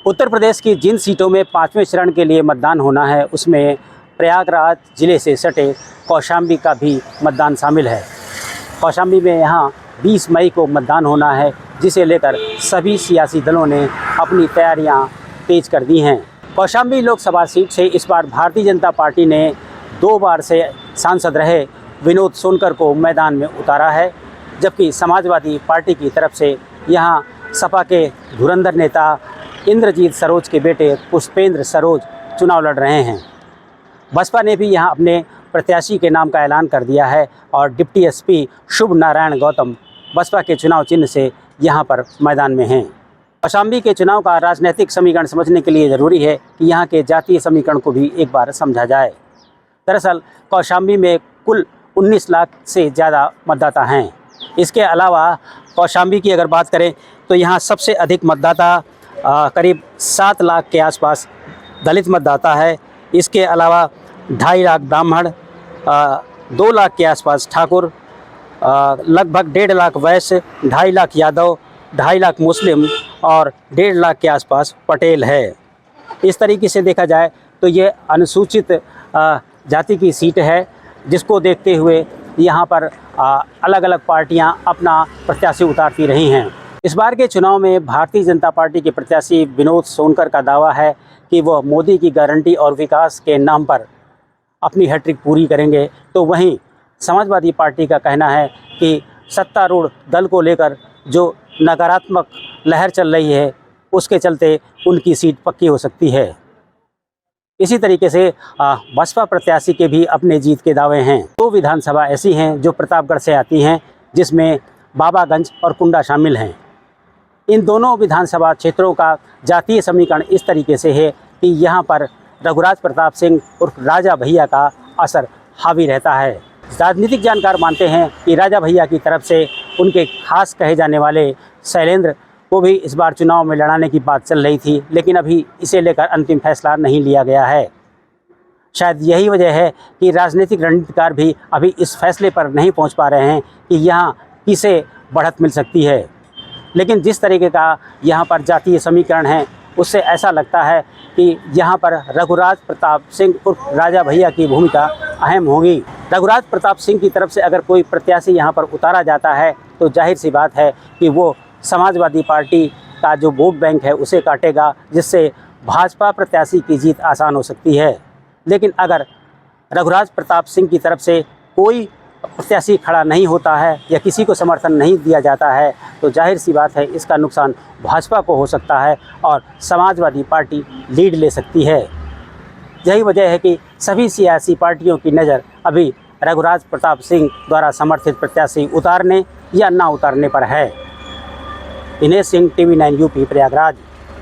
उत्तर प्रदेश की जिन सीटों में 5वें चरण के लिए मतदान होना है उसमें प्रयागराज जिले से सटे कौशाम्बी का भी मतदान शामिल है। कौशाम्बी में यहाँ 20 मई को मतदान होना है, जिसे लेकर सभी सियासी दलों ने अपनी तैयारियां तेज कर दी हैं। कौशाम्बी लोकसभा सीट से इस बार भारतीय जनता पार्टी ने 2 बार से सांसद रहे विनोद सोनकर को मैदान में उतारा है, जबकि समाजवादी पार्टी की तरफ से यहाँ सपा के धुरंधर नेता इंद्रजीत सरोज के बेटे पुष्पेंद्र सरोज चुनाव लड़ रहे हैं। बसपा ने भी यहाँ अपने प्रत्याशी के नाम का ऐलान कर दिया है और डिप्टी एसपी शुभ नारायण गौतम बसपा के चुनाव चिन्ह से यहाँ पर मैदान में हैं। कौशाम्बी के चुनाव का राजनीतिक समीकरण समझने के लिए ज़रूरी है कि यहाँ के जातीय समीकरण को भी एक बार समझा जाए। दरअसल कौशाम्बी में कुल 19 लाख से ज़्यादा मतदाता हैं। इसके अलावा कौशाम्बी की अगर बात करें तो यहाँ सबसे अधिक मतदाता करीब 7 लाख के आसपास दलित मतदाता है। इसके अलावा 2.5 लाख ब्राह्मण, 2 लाख के आसपास ठाकुर, लगभग 1.5 लाख वैश्य, 2.5 लाख यादव, 2.5 लाख मुस्लिम और 1.5 लाख के आसपास पटेल है। इस तरीके से देखा जाए तो ये अनुसूचित जाति की सीट है, जिसको देखते हुए यहाँ पर अलग अलग पार्टियाँ अपना प्रत्याशी उतारती रही हैं। इस बार के चुनाव में भारतीय जनता पार्टी के प्रत्याशी विनोद सोनकर का दावा है कि वह मोदी की गारंटी और विकास के नाम पर अपनी हैट्रिक पूरी करेंगे, तो वहीं समाजवादी पार्टी का कहना है कि सत्तारूढ़ दल को लेकर जो नकारात्मक लहर चल रही है उसके चलते उनकी सीट पक्की हो सकती है। इसी तरीके से बसपा प्रत्याशी के भी अपने जीत के दावे हैं। 2 विधानसभा ऐसी हैं जो प्रतापगढ़ से आती हैं, जिसमें बाबागंज और कुंडा शामिल हैं। इन दोनों विधानसभा क्षेत्रों का जातीय समीकरण इस तरीके से है कि यहाँ पर रघुराज प्रताप सिंह उर्फ राजा भैया का असर हावी रहता है। राजनीतिक जानकार मानते हैं कि राजा भैया की तरफ से उनके खास कहे जाने वाले शैलेंद्र को भी इस बार चुनाव में लड़ाने की बात चल रही थी, लेकिन अभी इसे लेकर अंतिम फैसला नहीं लिया गया है। शायद यही वजह है कि राजनीतिक रणनीतिकार भी अभी इस फैसले पर नहीं पहुंच पा रहे हैं कि यहाँ किसे बढ़त मिल सकती है। लेकिन जिस तरीके का यहाँ पर जातीय समीकरण है, उससे ऐसा लगता है कि यहाँ पर रघुराज प्रताप सिंह उर्फ राजा भैया की भूमिका अहम होगी। रघुराज प्रताप सिंह की तरफ से अगर कोई प्रत्याशी यहाँ पर उतारा जाता है तो जाहिर सी बात है कि वो समाजवादी पार्टी का जो वोट बैंक है उसे काटेगा, जिससे भाजपा प्रत्याशी की जीत आसान हो सकती है। लेकिन अगर रघुराज प्रताप सिंह की तरफ से कोई प्रत्याशी खड़ा नहीं होता है या किसी को समर्थन नहीं दिया जाता है तो जाहिर सी बात है इसका नुकसान भाजपा को हो सकता है और समाजवादी पार्टी लीड ले सकती है। यही वजह है कि सभी सियासी पार्टियों की नज़र अभी रघुराज प्रताप सिंह द्वारा समर्थित प्रत्याशी उतारने या ना उतारने पर है। Dinesh Singh, TV9 UP, Prayagraj.